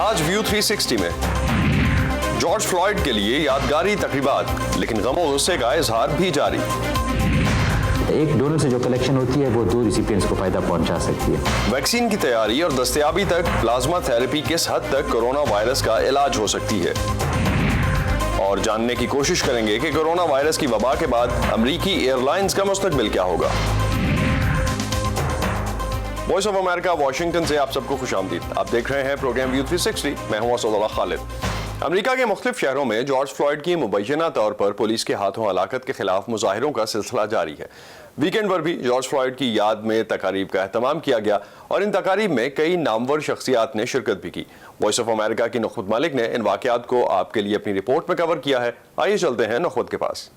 آج ویو 360 میں George fluid کے لیے یادگاری تقریبات، لیکن غم و غصے کا اظہار بھی جاری۔ ایک ڈونر سے جو کلیکشن ہوتی ہے وہ 2 ریسیپینٹس کو فائدہ پہنچا سکتی ہے۔ ویکسین کی تیاری اور دستیابی تک پلازما تھراپی کس حد تک کرونا وائرس کا علاج ہو سکتی ہے، اور جاننے کی کوشش کریں گے کہ کرونا وائرس کی وبا کے بعد امریکی ایئر لائنز کا مستقبل کیا ہوگا۔ وائس آف امریکہ واشنگٹن سے آپ سب کو خوش آمدید۔ آپ دیکھ رہے ہیں پروگرام ویو 360، میں ہوں اسد اللہ خالد۔ امریکہ کے مختلف شہروں میں جارج فلوئڈ کی مبینہ طور پر پولیس کے ہاتھوں ہلاکت کے خلاف مظاہروں کا سلسلہ جاری ہے۔ ویکینڈ پر بھی جارج فلوئڈ کی یاد میں تقاریب کا اہتمام کیا گیا اور ان تقاریب میں کئی نامور شخصیات نے شرکت بھی کی۔ وائس آف امریکہ کی نخبت مالک نے ان واقعات کو آپ کے لیے اپنی رپورٹ میں کور کیا ہے۔ آئیے چلتے ہیں نخبت کے پاس۔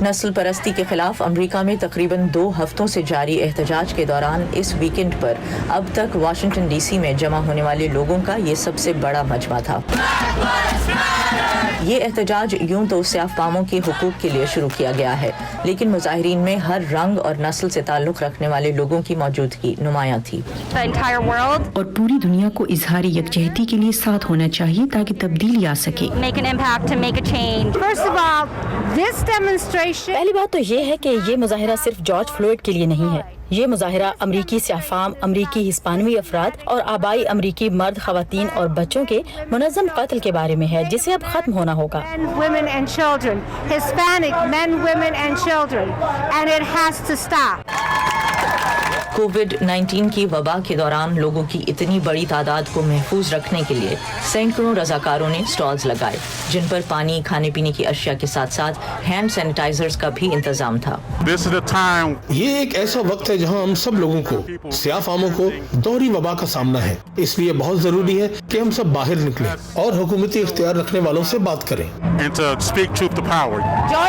نسل پرستی کے خلاف امریکہ میں تقریباً 2 ہفتوں سے جاری احتجاج کے دوران اس ویکینڈ پر اب تک واشنگٹن ڈی سی میں جمع ہونے والے لوگوں کا یہ سب سے بڑا مجمع تھا۔ یہ احتجاج یوں تو سیاہ فاموں کے حقوق کے لیے شروع کیا گیا ہے، لیکن مظاہرین میں ہر رنگ اور نسل سے تعلق رکھنے والے لوگوں کی موجودگی نمایاں تھی۔ اور پوری دنیا کو اظہار یکجہتی کے لیے ساتھ ہونا چاہیے تاکہ تبدیلی آ سکے۔ پہلی بات تو یہ ہے کہ یہ مظاہرہ صرف جارج فلوئڈ کے لیے نہیں ہے، یہ مظاہرہ امریکی سیاہ فام، امریکی ہسپانوی افراد اور آبائی امریکی مرد، خواتین اور بچوں کے منظم قتل کے بارے میں ہے، جسے اب ختم ہونا ہوگا۔ کووڈ-19 کی وبا کے دوران لوگوں کی اتنی بڑی تعداد کو محفوظ رکھنے کے لیے سینکڑوں رضاکاروں نے سٹالز لگائے، جن پر پانی، کھانے پینے کی اشیاء کے ساتھ ساتھ ہینڈ سینیٹائزرز کا بھی انتظام تھا۔ یہ ایک ایسا وقت ہے جہاں ہم سب لوگوں کو، سیاہ فاموں کو، دوہری وبا کا سامنا ہے، اس لیے بہت ضروری ہے کہ ہم سب باہر نکلیں اور حکومتی اختیار رکھنے والوں سے بات کریں۔ جارج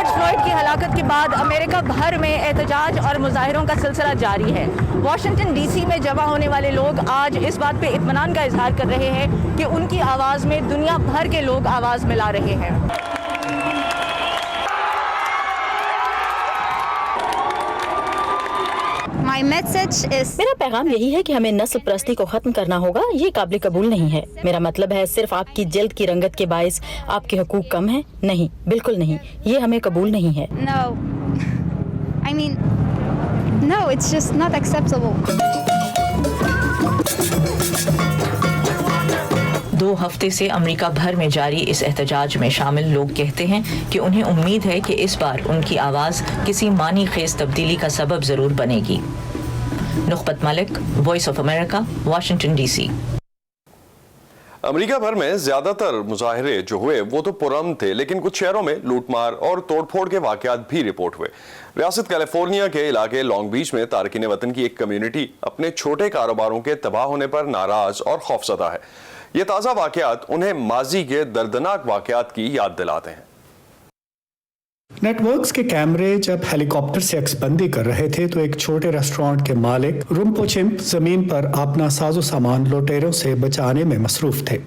فلوئڈ کی ہلاکت کے بعد امریکہ بھر میں احتجاج اور مظاہروں کا سلسلہ جاری ہے۔ واشنگٹن ڈی سی میں جمع ہونے والے لوگ آج اس بات پہ اطمینان کا اظہار کر رہے ہیں کہ ان کی آواز میں دنیا بھر کے لوگ آواز ملا رہے ہیں۔ میرا پیغام یہی ہے کہ ہمیں نسل پرستی کو ختم کرنا ہوگا۔ یہ قابل قبول نہیں ہے۔ میرا مطلب ہے صرف آپ کی جلد کی رنگت کے باعث آپ کے حقوق کم ہیں؟ نہیں، بالکل نہیں، یہ ہمیں قبول نہیں ہے۔ No, it's just not acceptable. 2 ہفتے سے امریکہ بھر میں جاری اس احتجاج میں شامل لوگ کہتے ہیں کہ انہیں امید ہے کہ اس بار ان کی آواز کسی معنی خیز تبدیلی کا سبب ضرور بنے گی۔ Nukhbat Malik, voice of America, Washington D C. امریکہ بھر میں زیادہ تر مظاہرے جو ہوئے وہ تو پرامن تھے، لیکن کچھ شہروں میں لوٹ مار اور توڑ پھوڑ کے واقعات بھی رپورٹ ہوئے۔ ریاست کیلیفورنیا کے علاقے لانگ بیچ میں تارکین وطن کی ایک کمیونٹی اپنے چھوٹے کاروباروں کے تباہ ہونے پر ناراض اور خوفزدہ ہے۔ یہ تازہ واقعات انہیں ماضی کے دردناک واقعات کی یاد دلاتے ہیں۔ نیٹ ورکس کے کیمرے جب ہیلی کاپٹر سے عکس بندی کر رہے تھے تو ایک چھوٹے ریسٹورانٹ کے مالک رمپوچمپ زمین پر اپنا ساز و سامان لوٹیروں سے بچانے میں مصروف تھے۔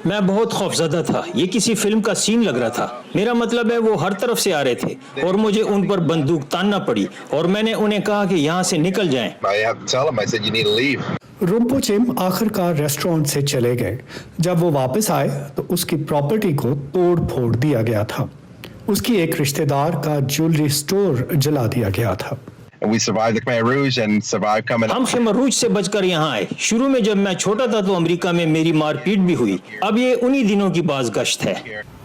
میں بہت خوفزدہ تھا، یہ کسی فلم کا سین لگ رہا تھا۔ میرا مطلب ہے وہ ہر طرف سے آ رہے تھے اور مجھے ان پر بندوق تاننا پڑی اور میں نے انہیں کہا کہ یہاں سے نکل جائیں۔ رمپوچم آخر کار ریسٹورانٹ سے چلے گئے۔ جب وہ واپس آئے تو اس کی پراپرٹی کو توڑ پھوڑ دیا گیا تھا۔ اس کی ایک رشتہ دار کا جیولری سٹور جلا دیا گیا تھا۔ ہم خیمہ روج سے بچ کر یہاں آئے۔ شروع میں جب میں چھوٹا تھا تو امریکہ میں میری مار پیٹ بھی ہوئی۔ اب یہ انہی دنوں کی باز گشت ہے۔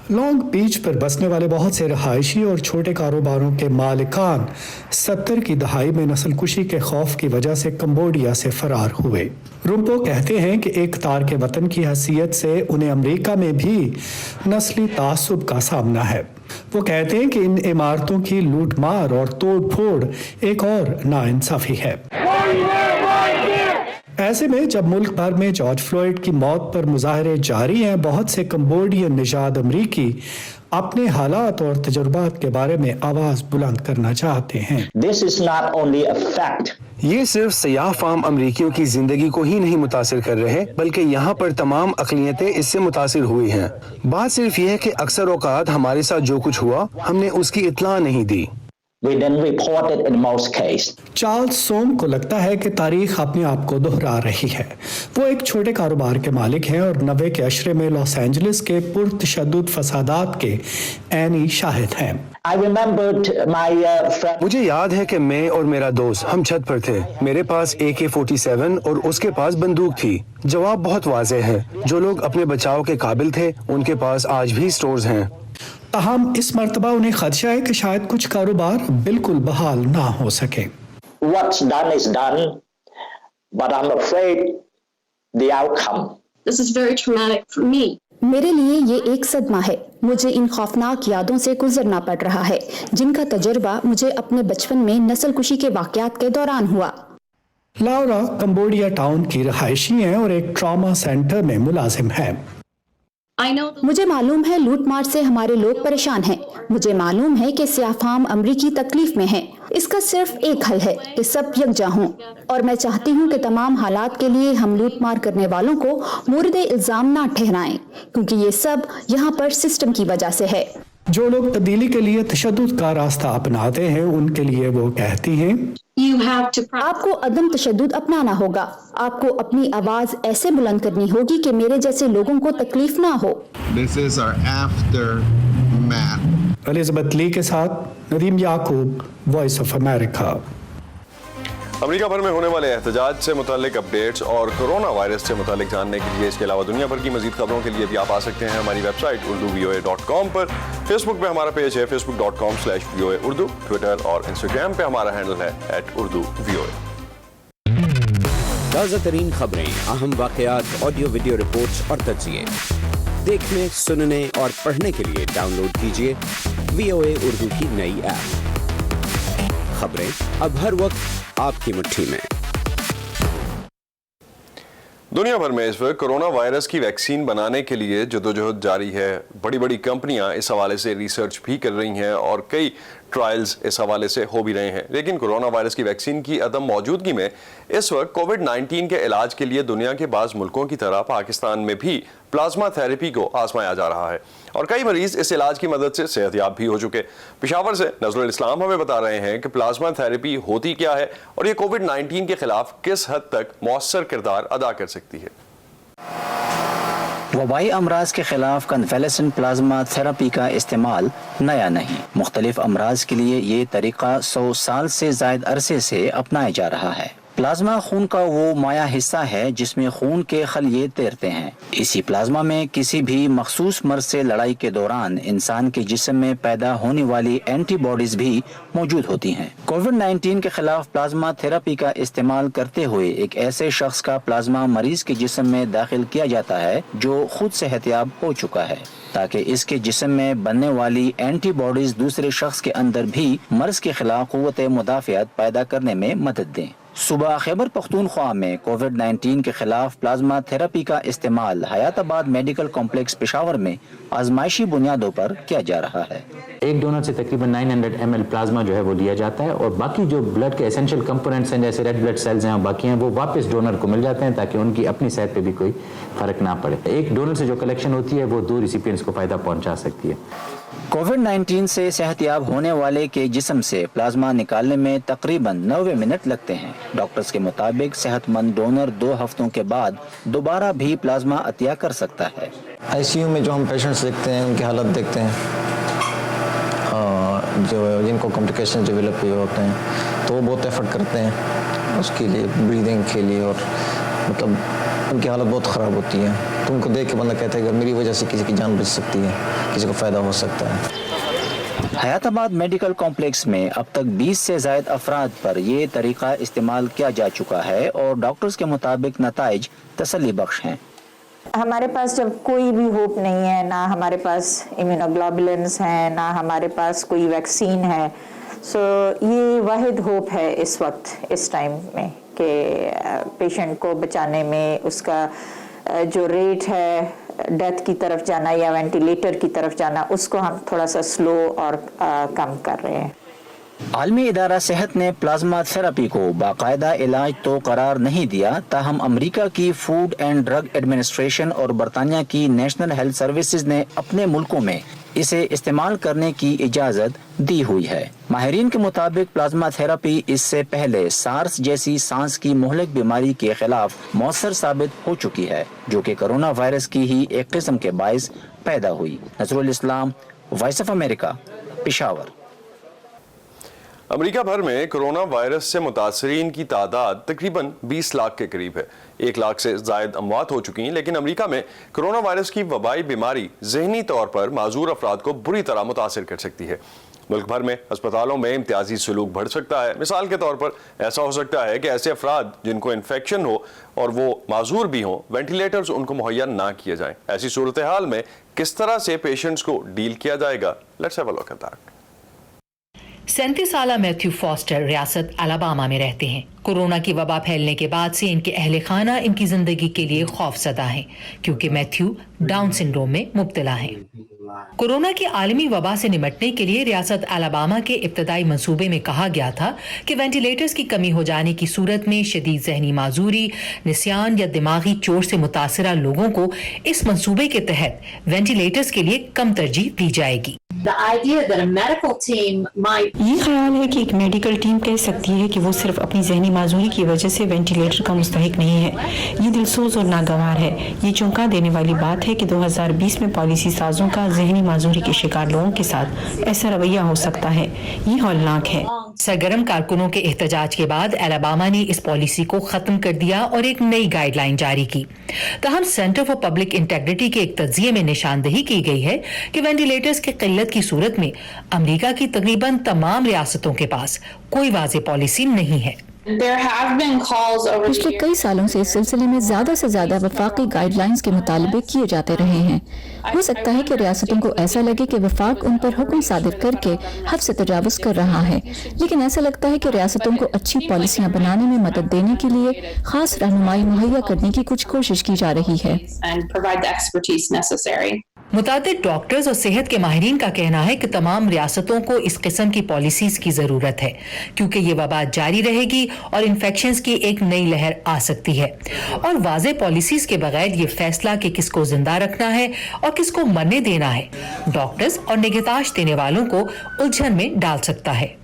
لانگ بیچ پر بسنے والے بہت سے رہائشی اور چھوٹے کاروباروں کے مالکان 70 کی دہائی میں نسل کشی کے خوف کی وجہ سے کمبوڈیا سے فرار ہوئے۔ رمپو کہتے ہیں کہ ایک تارک وطن کی حیثیت سے انہیں امریکہ میں بھی نسلی تعصب کا سامنا ہے۔ وہ کہتے ہیں کہ ان عمارتوں کی لوٹ مار اور توڑ پھوڑ ایک اور ناانصافی ہے۔ ایسے میں جب ملک بھر میں جارج فلوئڈ کی موت پر مظاہرے جاری ہیں، بہت سے کمبوڈین نژاد امریکی اپنے حالات اور تجربات کے بارے میں آواز بلند کرنا چاہتے ہیں۔ This is not only a fact. یہ صرف سیاہ فام امریکیوں کی زندگی کو ہی نہیں متاثر کر رہے بلکہ یہاں پر تمام اقلیتیں اس سے متاثر ہوئی ہیں۔ بات صرف یہ ہے کہ اکثر اوقات ہمارے ساتھ جو کچھ ہوا ہم نے اس کی اطلاع نہیں دی۔ We then report it in most cases. Charles Som को लगता है कि तारीख अपने आप को दोहरा रही है। वो एक छोटे कारोबार के मालिक हैं और 90 के अशरे में लॉस एंजलिस के पुरतशद्दुद फसादात के ऐनी शाहिद हैं। I remembered my friend. मुझे याद है कि मैं और मेरा दोस्त हम छत पर थे। मेरे पास AK-47 और उसके पास बंदूक थी। जवाब बहुत वाज़ेह है, जो लोग अपने बचाव के काबिल थे उनके पास आज भी स्टोर्स हैं। ताहम इस मर्तबा उन्हें खदशा है कि शायद कुछ कारोबार बिल्कुल बहाल ना हो सके। What's done is done, but I'm afraid the outcome. This is very traumatic for me. मेरे लिए ये एक सदमा है। मुझे इन खौफनाक यादों से गुजरना पड़ रहा है, जिनका तजुर्बा मुझे अपने बचपन में नस्ल कुशी के वाक़यात के दौरान हुआ। लाउरा कंबोडिया टाउन की रहायशी हैं और एक ट्रॉमा सेंटर में मुलाजिम है। मुझे मालूम है लूट मार से हमारे लोग परेशान हैं। मुझे मालूम है कि सियाफाम अमरीकी तकलीफ में हैं। इसका सिर्फ एक हल है कि सब यकजा हों, और मैं चाहती हूँ कि तमाम हालात के लिए हम लूट मार करने वालों को मोर्द इल्जाम ना ठहराएं, क्योंकि ये सब यहाँ पर सिस्टम की वजह से है। जो लोग तब्दीली के लिए तशद्दुद का रास्ता अपनाते हैं उनके लिए वो कहती हैं, आपको अदम तशद्दुद अपनाना होगा। आपको अपनी आवाज ऐसे बुलंद करनी होगी कि मेरे जैसे लोगों को तकलीफ ना हो। This is our aftermath. Elizabeth Lee के साथ Nadeem Yaqoob, voice of America. अमेरिका भर में होने वाले एहतजाज से मुतालिक अपडेट्स और कोरोना वायरस से मुतालिक जानने के लिए, इसके अलावा दुनिया भर की मजीद खबरों के लिए भी आप आ सकते हैं हमारी वेबसाइट urduvoa.com पर। फेसबुक पे हमारा पेज है facebook.com/VOA Urdu। ट्विटर और इंस्टाग्राम पे हमारा हैंडल है @urduvoa। ताज़ा तरीन खबरें, अहम वाक़यात, ऑडियो वीडियो रिपोर्ट्स और तज्ज़िये देखने, सुनने और पढ़ने के लिए डाउनलोड कीजिए VOA उर्दू की नई ऐप। खबरें अब हर वक्त आपकी मुट्ठी में। दुनिया भर में इस वक्त कोरोना वायरस की वैक्सीन बनाने के लिए जदोजहद जारी है। बड़ी बड़ी कंपनियां इस हवाले से रिसर्च भी कर रही हैं और कई ट्रायल्स इस हवाले से हो भी रहे हैं। लेकिन कोरोना वायरस की वैक्सीन की अदम मौजूदगी में इस वक्त कोविड-19 के इलाज के लिए दुनिया के बाज़ मुल्कों की तरह पाकिस्तान में भी प्लाज्मा थेरेपी को आजमाया जा रहा है और कई मरीज इस इलाज की मदद से सेहतयाब भी हो चुके। पेशावर से नज़रुल इस्लाम हमें बता रहे हैं कि प्लाज्मा थेरेपी होती क्या है और ये कोविड-19 के खिलाफ किस हद तक मौसर किरदार अदा कर सकती है। वबाई अमराज के खिलाफ कन्वेलेसेंट प्लाज्मा थेरेपी का इस्तेमाल नया नहीं। मुख्तलिफ अमराज के लिए ये तरीका 100 साल से ज़ायद अरसे से अपनाया जा रहा है। प्लाज्मा खून का वो माया हिस्सा है जिसमें खून के खलिये तैरते हैं। इसी प्लाज्मा में किसी भी मखसूस मर्ज से लड़ाई के दौरान इंसान के जिस्म में पैदा होने वाली एंटीबॉडीज भी मौजूद होती हैं। कोविड-19 के खिलाफ प्लाज्मा थेरेपी का इस्तेमाल करते हुए एक ऐसे शख्स का प्लाज्मा मरीज के जिस्म में दाखिल किया जाता है जो खुद सेहतयाब हो चुका है, ताकि इसके जिस्म में बनने वाली एंटीबॉडीज दूसरे शख्स के अंदर भी मर्ज के खिलाफ क़ुव्वत मुदाफ़ियत पैदा करने में मदद दें। सुबह खैबर पख्तूनख्वा में कोविड-19 के खिलाफ प्लाज्मा थेरेपी का इस्तेमाल हयाताबाद मेडिकल कॉम्प्लेक्स पेशावर में आजमाइशी बुनियादों पर किया जा रहा है। एक डोनर से तकरीबन 900 ml प्लाज्मा जो है वो लिया जाता है और बाकी जो ब्लड के एसेंशियल कंपोनेंट्स हैं जैसे रेड ब्लड सेल्स हैं और बाकी हैं वो वापस डोनर को मिल जाते हैं ताकि उनकी अपनी सेहत पे भी कोई फर्क ना पड़े। एक डोनर से जो कलेक्शन होती है वो 2 रिसिपिएंट्स को फायदा पहुंचा सकती है। कोविड-19 से सेहतयाब होने वाले के जिस्म से प्लाज्मा निकालने में तकरीबन 90 मिनट लगते हैं। डॉक्टर्स के मुताबिक सेहतमंद डोनर 2 हफ्तों के बाद दोबारा भी प्लाज्मा अतिया कर सकता है। आईसीयू में जो हम पेशेंट्स देखते हैं उनकी हालत देखते हैं, जो जिनको कॉम्प्लिकेशन डेवलप हुए होते हैं तो वो बहुत एफर्ट करते हैं उसके लिए, ब्रीदिंग के लिए, और मतलब उनकी हालत बहुत ख़राब होती है। तो उनको देख के बंदा कहता है कि मेरी वजह से किसी की जान बच सकती है, किसी को फ़ायदा हो सकता है। हयाताबाद मेडिकल कॉम्प्लेक्स में अब तक 20 से ज़ायद अफराद पर ये तरीका इस्तेमाल किया जा चुका है और डॉक्टर्स के मुताबिक नताइज तसल्ली बख्श हैं। हमारे पास जब कोई भी होप नहीं है, ना हमारे पास इम्यूनोग्लोबुलिन्स हैं, ना हमारे पास कोई वैक्सीन है, सो ये वाहिद होप है इस वक्त, इस टाइम में, कि पेशेंट को बचाने में उसका जो रेट है डेथ की तरफ जाना या वेंटिलेटर की तरफ जाना, उसको हम थोड़ा सा स्लो और कम कर रहे हैं। आलमी इदारा सेहत ने प्लाज्मा थेरेपी को बाकायदा इलाज तो करार नहीं दिया, ताहम अमेरिका की फूड एंड ड्रग एडमिनिस्ट्रेशन और बरतानिया की नेशनल हेल्थ सर्विसेज ने अपने मुल्कों में इसे इस्तेमाल करने की इजाज़त दी हुई है। माहिरीन के मुताबिक प्लाज्मा थेरेपी इससे पहले सार्स जैसी सांस की मुहलिक बीमारी के खिलाफ मौसर साबित हो चुकी है, जो कि कोरोना वायरस की ही एक किस्म के बायस पैदा हुई। Nazrul Islam, voice of America, Peshawar. अमेरिका भर में कोरोना वायरस से मुतासरीन की तादाद तकरीबन 20 लाख के करीब है। 1 लाख से जायद अमवात हो चुकी हैं, लेकिन अमेरिका में कोरोना वायरस की वबाई बीमारी ज़हनी तौर पर माजूर अफराद को बुरी तरह मुतासर कर सकती है। मुल्क भर में अस्पतालों में इम्तियाजी सलूक बढ़ सकता है। मिसाल के तौर पर ऐसा हो सकता है कि ऐसे अफराद जिनको इन्फेक्शन हो और वो माजूर भी हों, वेंटिलेटर्स उनको मुहैया ना किए जाएं। ऐसी सूरत हाल में किस तरह से पेशेंट्स को डील किया जाएगा, let's have a look at that. 37 साला मैथ्यू फॉस्टर रियासत अलाबामा में रहते हैं। कोरोना की वबा फैलने के बाद से इनके अहले खाना इनकी जिंदगी के लिए खौफजदा हैं, क्योंकि मैथ्यू डाउन सिंड्रोम में मुब्तला हैं। कोरोना की आलमी वबा से निपटने के लिए रियासत अलाबामा के इब्तदाई मंसूबे में कहा गया था कि वेंटिलेटर्स की कमी हो जाने की सूरत में शदीद जहनी माजूरी, निस्यान या दिमागी चोट से मुतासरा लोगों को इस मंसूबे के तहत वेंटिलेटर्स के लिए कम तरजीह दी जाएगी। ये ख्याल है कि एक मेडिकल टीम कह सकती है कि वो सिर्फ अपनी जहनी माजूरी की वजह से वेंटिलेटर का मुस्तहिक नहीं है। ये दिलसोज और नागवार है। ये चौंका देने वाली बात है कि 2020 में पॉलिसी साजों का जहनी माजूरी के शिकार लोगों के साथ ऐसा रवैया हो सकता है। ये हौलनाक है। सरगर्म कारकुनों के एहतजाज के बाद अलाबामा ने इस पॉलिसी को खत्म कर दिया और एक नई गाइडलाइन जारी की। तहम सेंटर फॉर पब्लिक इंटेग्रिटी के एक तज्जिये में निशानदही की गई है कि वेंटिलेटर्स की किल्लत की सूरत में अमेरिका की तकरीबन तमाम रियासतों के पास कोई वाज़ेह पॉलिसी नहीं है। पिछले कई सालों से इस सिलसिले में ज्यादा से ज्यादा वफाकी गाइडलाइंस के मुतालबे किए जाते रहे हैं। हो सकता है कि रियासतों को ऐसा लगे कि वफाक उन पर हुक्म सादिर करके हद से तजावुज कर रहा है, लेकिन ऐसा लगता है कि रियासतों को अच्छी पॉलिसियां बनाने में मदद देने के लिए खास रहनुमाई मुहैया करने की कुछ कोशिश की जा रही है। मुतादिद डॉक्टर्स और सेहत के माहिरीन का कहना है कि तमाम रियासतों को इस किस्म की पॉलिसीज की जरूरत है, क्योंकि ये वबा जारी रहेगी और इन्फेक्शंस की एक नई लहर आ सकती है और वाज़ेह पॉलिसीज के बगैर ये फैसला कि किसको जिंदा रखना है और किसको मरने देना है डॉक्टर्स और निगहदाश्त देने वालों को उलझन में डाल सकता है।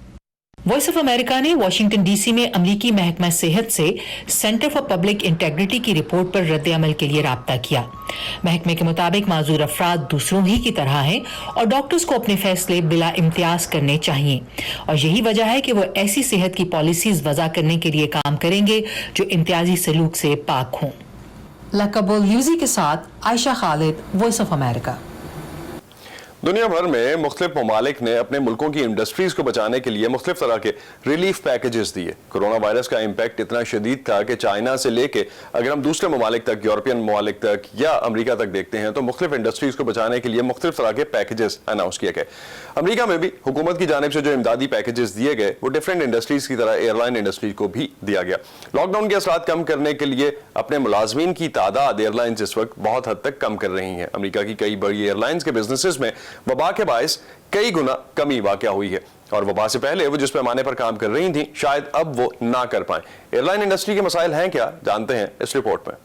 वॉइस ऑफ अमेरिका ने वाशिंगटन डीसी में अमरीकी महकमा सेहत से सेंटर फॉर पब्लिक इंटेग्रिटी की रिपोर्ट पर रद्द अमल के लिए राब्ता किया। महकमे के मुताबिक माजूर अफराद दूसरों ही की तरह हैं और डॉक्टर्स को अपने फैसले बिला इम्तियाज करने चाहिए और यही वजह है कि वो ऐसी सेहत की पॉलिसीज वज़ा करने के लिए काम करेंगे जो इम्तियाजी सलूक से पाक हों। लकबुल यूजी के साथ Ayesha Khalid, voice of America. दुनिया भर में मुख्तलिफ ममालिक ने अपने मुल्कों की इंडस्ट्रीज को बचाने के लिए मुख्तलिफ तरह के रिलीफ पैकेजेस दिए। कोरोना वायरस का इम्पैक्ट इतना शदीद था कि चाइना से लेके अगर हम दूसरे ममालिक तक, यूरोपियन ममालिक तक या अमेरिका तक देखते हैं तो मुख्तलिफ इंडस्ट्रीज को बचाने के लिए मुख्तलिफ तरह के पैकेजेस अनाउंस किए गए। अमेरिका में भी हुकूमत की जानिब से जो इमदादी पैकेजेस दिए गए वो डिफरेंट इंडस्ट्रीज की तरह एयरलाइन इंडस्ट्री को भी दिया गया। लॉकडाउन के असरात कम करने के लिए अपने मुलाजमीन की तादाद एयरलाइंस इस वक्त बहुत हद तक कम कर रही हैं। अमेरिका की कई बड़ी एयरलाइंस के बिजनेसेस में वबा के बायस कई गुना कमी वाक़या हुई है और वबा से पहले वो जिस पैमाने पर काम कर रही थी शायद अब वो ना कर पाएं। एयरलाइन इंडस्ट्री के मसाइल हैं क्या, जानते हैं इस रिपोर्ट में।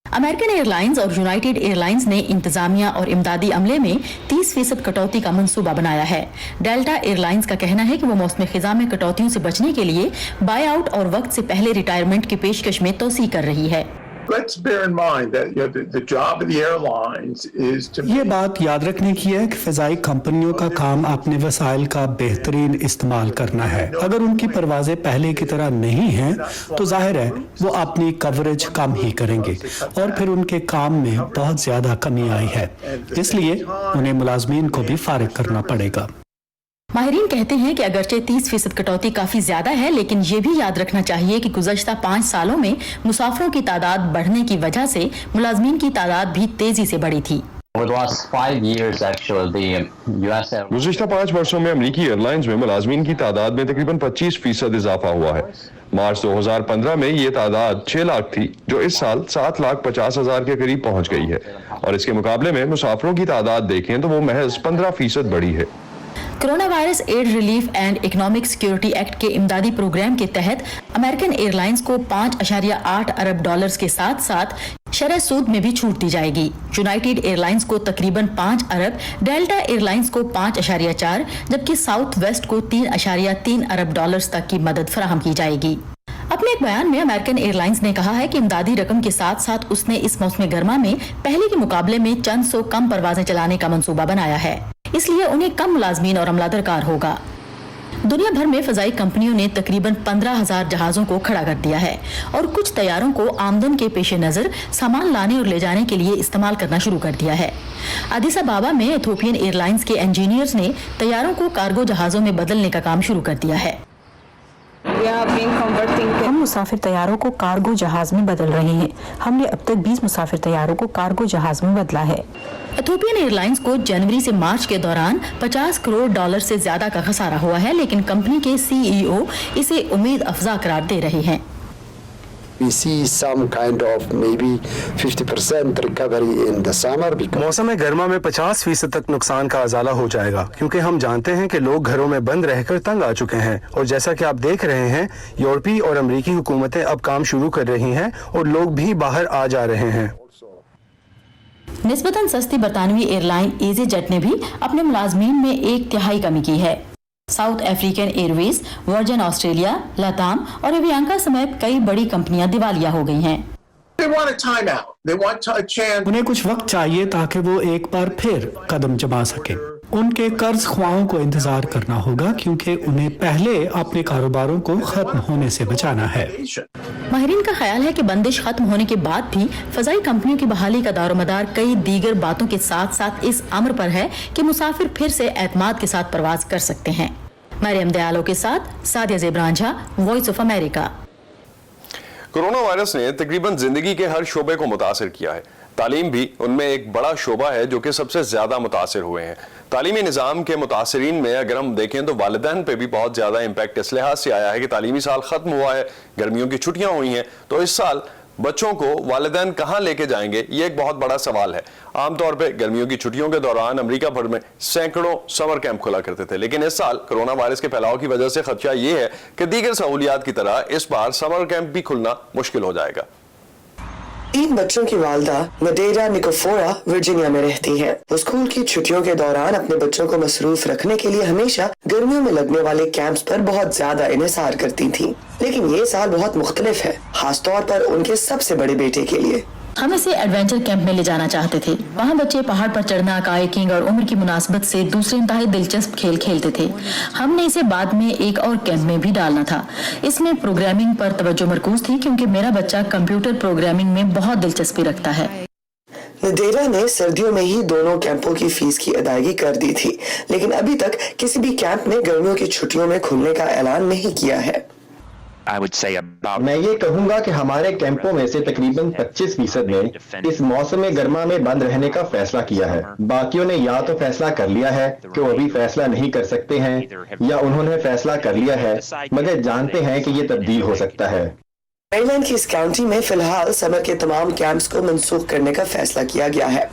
अमेरिकन एयरलाइंस और यूनाइटेड एयरलाइंस ने इंतजामिया और इमदादी अमले में 30% कटौती का मंसूबा बनाया है। डेल्टा एयरलाइंस का कहना है कि वो मौसम खिजा में कटौतियों से बचने के लिए बाय आउट और वक्त से पहले रिटायरमेंट की पेशकश में तोसी कर रही है। ये बात याद रखने की है कि फ़िज़ाई कंपनियों का काम अपने वसाइल का बेहतरीन इस्तेमाल करना है। अगर उनकी परवाज़ें पहले की तरह नहीं हैं तो जाहिर है वो अपनी कवरेज कम ही करेंगे और फिर उनके काम में बहुत ज़्यादा कमी आई है, इसलिए उन्हें मुलाजमीन को भी फारिग करना पड़ेगा। माहिरीन कहते हैं कि अगरचे 30% कटौती काफी ज्यादा है, लेकिन ये भी याद रखना चाहिए कि गुज़श्ता 5 सालों में मुसाफिरों की तादाद बढ़ने की वजह से मुलाजमीन की तादाद भी तेजी से बढ़ी थी। गुज़श्ता 5 वर्षों में अमेरिकी एयरलाइंस में मुलाजमीन की तादाद में तकरीबन 25% इजाफा हुआ है। मार्च 2015 में ये तादाद 6 लाख थी, जो इस साल 7,50,000 के करीब पहुंच गई है और इसके मुकाबले में मुसाफिरों की तादाद देखें तो वो महज 15% बढ़ी है। Coronavirus Aid Relief and Economic Security Act के इमदादी प्रोग्राम के तहत अमेरिकन एयरलाइंस को 5.8 अरब डॉलर्स के साथ साथ शरह सूद में भी छूट दी जाएगी। यूनाइटेड एयरलाइंस को तकरीबन 5 अरब, डेल्टा एयरलाइंस को 5.4, जबकि साउथ वेस्ट को 3.3 अरब डॉलर्स तक की मदद फराहम की जाएगी। अपने एक बयान में अमेरिकन एयरलाइंस ने कहा है कि इमदादी रकम के साथ साथ उसने इस मौसम गर्मा में पहले के मुकाबले में चंद सौ कम परवाजें चलाने का मंसूबा बनाया है, इसलिए उन्हें कम मुलाजमीन और अमला दरकार होगा। दुनिया भर में फजाई कंपनियों ने तकरीबन 15,000 जहाजों को खड़ा कर दिया है और कुछ तैयारों को आमदन के पेश नजर सामान लाने और ले जाने के लिए इस्तेमाल करना शुरू कर दिया है। अदीस अबाबा में इथोपियन एयरलाइंस के इंजीनियर्स ने तैयारों को कार्गो जहाजों में बदलने का काम शुरू कर दिया है। हम मुसाफिर तैयारों को कार्गो जहाज में बदल रहे हैं। हमने अब तक 20 मुसाफिर तैयारों को कार्गो जहाज में बदला है। इथोपियन एयरलाइंस को जनवरी से मार्च के दौरान 50 करोड़ डॉलर से ज्यादा का खसारा हुआ है, लेकिन कंपनी के सीईओ इसे उम्मीद अफजा करार दे रहे हैं। We see some kind of maybe 50% recovery in the summer because मौसम गर्मा में 50% तक नुकसान का अजाला हो जाएगा, क्योंकि हम जानते हैं कि लोग घरों में बंद रहकर तंग आ चुके हैं और जैसा कि आप देख रहे हैं यूरोपीय और अमेरिकी हुकूमतें अब काम शुरू कर रही हैं और लोग भी बाहर आ जा रहे हैं। निस्बतन सस्ती बरतानवी एयरलाइन ईजी जेट ने भी अपने मुलाजमीन में 1/3 कमी की है। South African Airways, virgin Australia, लताम और एवियांका समेत कई बड़ी कंपनियां दिवालिया हो गई हैं। उन्हें कुछ वक्त चाहिए ताकि वो एक बार फिर कदम जमा सके। उनके कर्ज ख्वाहों को इंतजार करना होगा, क्योंकि उन्हें पहले अपने कारोबारों को खत्म होने से बचाना है। माहिरीन का ख्याल है कि बंदिश खत्म होने के बाद भी फजाई कंपनियों की बहाली का दारोमदार कई दीगर बातों के साथ साथ इस अमर पर है कि मुसाफिर फिर से एतमाद के साथ परवाज कर सकते हैं। मरियम दयालो के साथ Sadia Zebranjha, voice of America. Corona virus ने तकरीबन जिंदगी के हर शोबे को मुतासिर किया है। तालीम भी उनमें एक बड़ा शोबा है जो कि सबसे ज्यादा मुतासिर हुए हैं। तालीमी निज़ाम के मुतासरीन में अगर हम देखें तो वालिदैन पे भी बहुत ज्यादा इम्पैक्ट इस लिहाज से आया है कि तालीमी साल खत्म हुआ है, गर्मियों की छुट्टियां हुई हैं, तो इस साल बच्चों को वालिदैन कहां लेके जाएंगे, ये एक बहुत बड़ा सवाल है। आमतौर पे गर्मियों की छुट्टियों के दौरान अमेरिका भर में सैकड़ों समर कैंप खुला करते थे, लेकिन इस साल कोरोना वायरस के फैलाव की वजह से खदशा ये है कि दीगर सहूलियात की तरह इस बार समर कैंप भी खुलना मुश्किल हो जाएगा। 3 बच्चों की वालदा नडेरा निकोफोरा वर्जीनिया में रहती हैं। वो स्कूल की छुट्टियों के दौरान अपने बच्चों को मसरूफ रखने के लिए हमेशा गर्मियों में लगने वाले कैंप्स पर बहुत ज्यादा इन्हिसार करती थीं। लेकिन ये साल बहुत मुख्तलिफ है, खास तौर पर उनके सबसे बड़े बेटे के लिए। हम इसे एडवेंचर कैंप में ले जाना चाहते थे। वहाँ बच्चे पहाड़ पर चढ़ना, कायाकिंग और उम्र की मुनासबत से दूसरे इंतहाई दिलचस्प खेल खेलते थे। हमने इसे बाद में एक और कैंप में भी डालना था। इसमें प्रोग्रामिंग पर तवज्जो मरकूज थी, क्योंकि मेरा बच्चा कंप्यूटर प्रोग्रामिंग में बहुत दिलचस्पी रखता है। नडेरा ने सर्दियों में ही दोनों कैंपों की फीस की अदायगी कर दी थी, लेकिन अभी तक किसी भी कैंप ने गर्मियों की छुट्टियों में खुलने का ऐलान नहीं किया है। मैं ये कहूँगा कि हमारे कैंपों में से तकरीबन 25% ने इस मौसम गर्मा में बंद रहने का फैसला किया है। बाकियों ने या तो फैसला कर लिया है कि वो अभी फैसला नहीं कर सकते हैं, या उन्होंने फैसला कर लिया है मगर जानते हैं कि ये तब्दील हो सकता है। मेरीलैंड की इस काउंटी में फिलहाल समर के तमाम कैंप्स को मंसूख करने का फैसला किया गया है।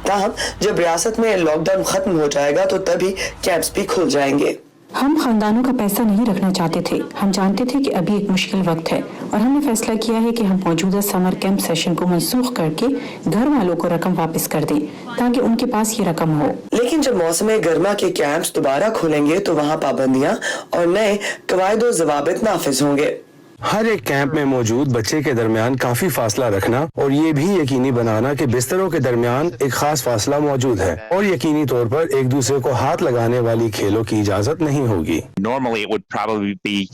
ताहम जब रियासत में लॉकडाउन खत्म हो जाएगा तो तभी कैंप्स भी खुल जाएंगे। हम खानदानों का पैसा नहीं रखना चाहते थे। हम जानते थे कि अभी एक मुश्किल वक्त है और हमने फैसला किया है कि हम मौजूदा समर कैंप सेशन को मंसूख करके घर वालों को रकम वापस कर दें, ताकि उनके पास ये रकम हो। लेकिन जब मौसम गर्मा के कैंप्स दोबारा खुलेंगे तो वहाँ पाबंदियाँ और नए कवायद व ज़वाबित नाफिज होंगे। हर एक कैंप में मौजूद बच्चे के दरमियान काफी फासला रखना और ये भी यकीनी बनाना कि बिस्तरों के दरमियान एक खास फासला मौजूद है और यकीनी तौर पर एक दूसरे को हाथ लगाने वाली खेलों की इजाजत नहीं होगी।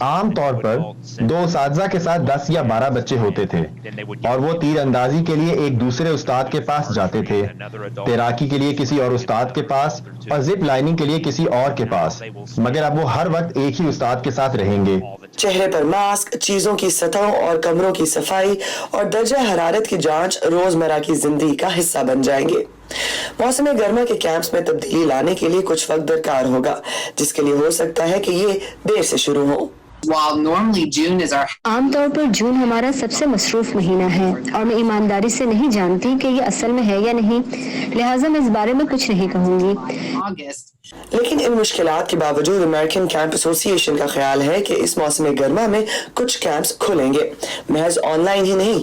आम तौर पर 2 असातिज़ा के साथ 10 या 12 बच्चे होते थे और वो तीर अंदाजी के लिए एक दूसरे उस्ताद के पास जाते थे, तैराकी के लिए किसी और उस्ताद के पास और जिप लाइनिंग के लिए किसी और के पास, मगर अब वो हर वक्त एक ही उस्ताद के साथ रहेंगे। चेहरे पर मास्क, चीजों की सतहों और कमरों की सफाई और दर्जा हरारत की जांच रोजमर्रा की जिंदगी का हिस्सा बन जाएंगे। मौसम गर्मा के कैंप्स में तब्दीली लाने के लिए कुछ वक्त दरकार होगा, जिसके लिए हो सकता है कि ये देर से शुरू हो। عام طور پر جون ہمارا سب سے مصروف مہینہ ہے اور میں ایمانداری سے نہیں جانتی کہ یہ اصل میں ہے یا نہیں، لہٰذا میں اس بارے میں کچھ نہیں کہوں گی۔ لیکن ان مشکلات کے باوجود امریکن کیمپ ایسوسی ایشن کا خیال ہے کہ اس موسم گرما میں کچھ کیمپس کھلیں گے، محض آن لائن ہی نہیں۔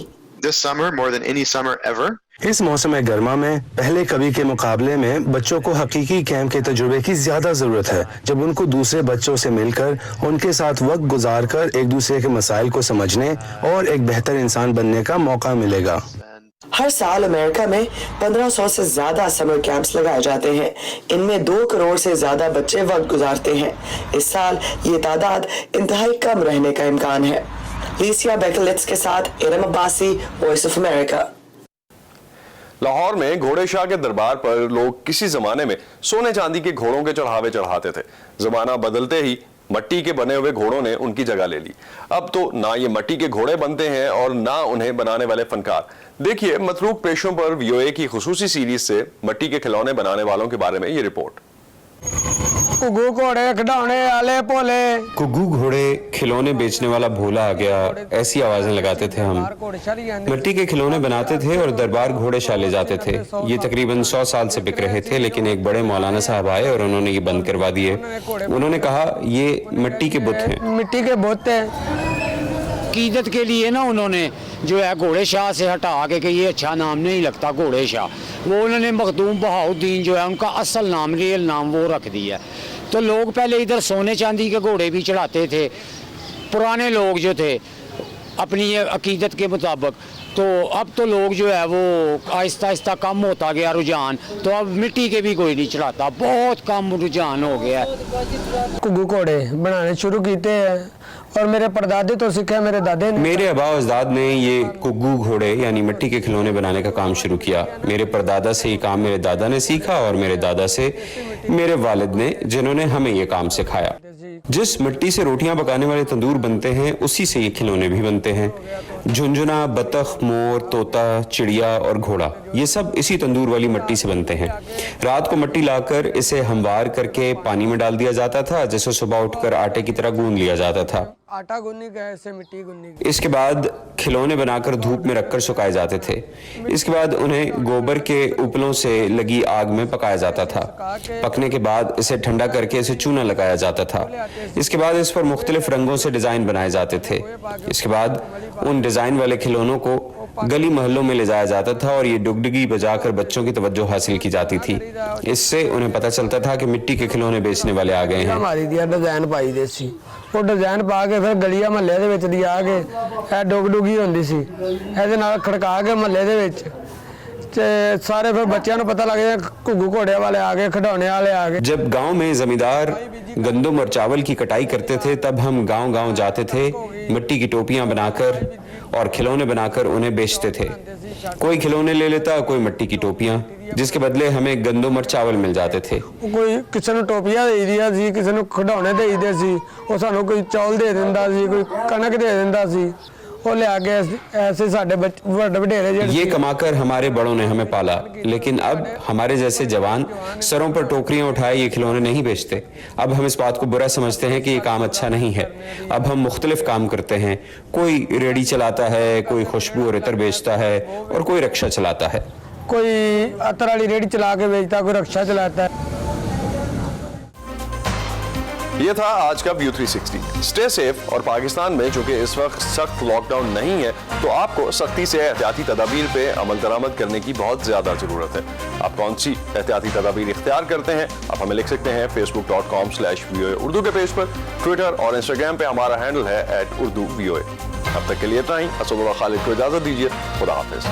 اس موسم گرما میں پہلے کبھی کے مقابلے میں بچوں کو حقیقی کیمپ کے تجربے کی زیادہ ضرورت ہے، جب ان کو دوسرے بچوں سے مل کر ان کے ساتھ وقت گزار کر ایک دوسرے کے مسائل کو سمجھنے اور ایک بہتر انسان بننے کا موقع ملے گا۔ ہر سال امریکہ میں 1500 سے زیادہ سمر کیمپس لگائے جاتے ہیں، ان میں 2 کروڑ سے زیادہ بچے وقت گزارتے ہیں۔ اس سال یہ تعداد انتہائی کم رہنے کا امکان ہے۔ لیسیا بیکلٹس کے ساتھ Iram Abbasi, Voice of America. Lahore میں گھوڑے شاہ کے دربار پر لوگ کسی زمانے میں سونے چاندی کے گھوڑوں کے چڑھاوے چڑھاتے تھے، زمانہ بدلتے ہی مٹی کے بنے ہوئے گھوڑوں نے ان کی جگہ لے لی۔ اب تو نہ یہ مٹی کے گھوڑے بنتے ہیں اور نہ انہیں بنانے والے فنکار۔ دیکھیے متروک پیشوں پر VOA کی خصوصی سیریز سے مٹی کے کھلونے بنانے والوں کے بارے میں یہ رپورٹ۔ گھگو گھوڑے کھڈونے والے بھولے، گھگو گھوڑے کھلونے بیچنے والا بھولا آ گیا، ایسی آوازیں لگاتے تھے ہم۔ مٹی کے کھلونے بناتے تھے اور دربار گھوڑے شاہ لے جاتے تھے۔ یہ تقریباً 100 سال سے بک رہے تھے، لیکن ایک بڑے مولانا صاحب آئے اور انہوں نے یہ بند کروا دیے۔ انہوں نے کہا یہ مٹی کے بت ہیں۔ مٹی کے بت ہیں۔ عقیدت کے لیے نا انہوں نے جو ہے گھوڑے شاہ سے ہٹا کے کہ یہ اچھا نام نہیں لگتا گھوڑے شاہ، وہ انہوں نے مخدوم بہاؤدین جو ہے ان کا اصل نام ریل نام وہ رکھ دیا۔ تو لوگ پہلے ادھر سونے چاندی کے گھوڑے بھی چڑھاتے تھے پرانے لوگ جو تھے اپنی عقیدت کے مطابق، تو اب تو لوگ جو ہے وہ آہستہ آہستہ کم ہوتا گیا رجحان، تو اب مٹی کے بھی کوئی نہیں چڑھاتا، بہت کم رجحان ہو گیا ہے۔ گھگو گھوڑے بنانے شروع کیتے ہیں اور میرے پردادے تو سکھے میرے دادے نے۔ میرے آبا و اجداد نے یہ گھگو گھوڑے یعنی مٹی کے کھلونے بنانے کا کام شروع کیا۔ میرے پردادا سے یہ کام میرے دادا نے سیکھا اور میرے دادا سے میرے والد نے، جنہوں نے ہمیں یہ کام سکھایا۔ جس مٹی سے روٹیاں پکانے والے تندور بنتے ہیں اسی سے یہ کھلونے بھی بنتے ہیں۔ جھنجھنا، بطخ، مور، طوطا، چڑیا اور گھوڑا یہ سب اسی تندور والی مٹی سے بنتے ہیں۔ رات کو مٹی لا کر اسے ہموار کر کے پانی میں ڈال دیا جاتا تھا، جسے صبح اٹھ کر آٹے کی طرح گوندھ لیا جاتا تھا۔ آٹا گننے کا ایسے مٹی گننے کی۔ اس کے بعد کھلونے بنا کر دھوپ میں رکھ کر سکھائے جاتے تھے۔ اس کے بعد انہیں گوبر کے اپلوں سے لگی آگ میں پکایا جاتا تھا۔ پکنے کے بعد اسے ٹھنڈا کر کے اسے چونا لگایا جاتا تھا۔ اس کے بعد اس پر مختلف رنگوں سے ڈیزائن بنائے جاتے تھے۔ اس کے بعد ان ڈیزائن والے کھلونوں کو گلی محلوں میں لے جایا جاتا تھا اور یہ ڈگڈگی بجا کر بچوں کی توجہ حاصل کی جاتی تھی۔ اس سے انہیں پتہ چلتا تھا کہ مٹی کے کھلونے بیچنے والے آ گئے ہیں۔ ہماری دیا ڈیزائن پائی دے سی، وہ ڈیزائن پا کے پھر گلیاں محلے دے وچ دی آ کے اے ڈگڈگی ہوندی سی، ایدے نال کھڑکا کے محلے دے وچ سارے پھر بچیاں نوں پتہ لگ گیا گھگو گھوڑے والے آ گئے، کھڈونے والے آ گئے۔ جب گاؤں میں زمیندار گندم اور چاول کی کٹائی کرتے تھے تب ہم گاؤں گاؤں جاتے تھے، مٹی کی ٹوپیاں بنا کر اور کھلونے بنا کر انہیں بیچتے تھے۔ کوئی کھلونے لے لیتا، کوئی مٹی کی ٹوپیاں، جس کے بدلے ہمیں گندم اور چاول مل جاتے تھے۔ کوئی کسی نے ٹوپیاں دے دیا سی، کسی نے کھڈونے دے دے سی، وہ سانوں کوئی چاول دے دیندا سی، کوئی کنک دے دیندا سی، وہ لے کے ایسے ساڈے وڈیرے یہ کما کر ہمارے بڑوں نے ہمیں پالا، لیکن اب ہمارے جیسے جوان سروں پر ٹوکریاں اٹھائے یہ کھلونے نہیں بیچتے۔ اب ہم اس بات کو برا سمجھتے ہیں کہ یہ کام اچھا نہیں ہے۔ اب ہم مختلف کام کرتے ہیں، کوئی ریڑھی چلاتا ہے، کوئی خوشبو اور عطر بیچتا ہے اور کوئی رکشہ چلاتا ہے۔ کوئی عطر والی ریڑھی چلا کے بیچتا، کوئی رکشہ چلاتا ہے۔ یہ تھا آج کا ویو 360۔ اسٹے سیف، اور پاکستان میں چونکہ اس وقت سخت لاک ڈاؤن نہیں ہے تو آپ کو سختی سے احتیاطی تدابیر پہ عمل درآمد کرنے کی بہت زیادہ ضرورت ہے۔ آپ کون سی احتیاطی تدابیر اختیار کرتے ہیں آپ ہمیں لکھ سکتے ہیں facebook.com/VOA اردو کے پیج پر، ٹویٹر اور انسٹاگرام پہ ہمارا ہینڈل ہے @urduvoa۔ اب تک کے لیے اتنا ہی۔ اسد اللہ خالد کو اجازت دیجیے، خدا حافظ۔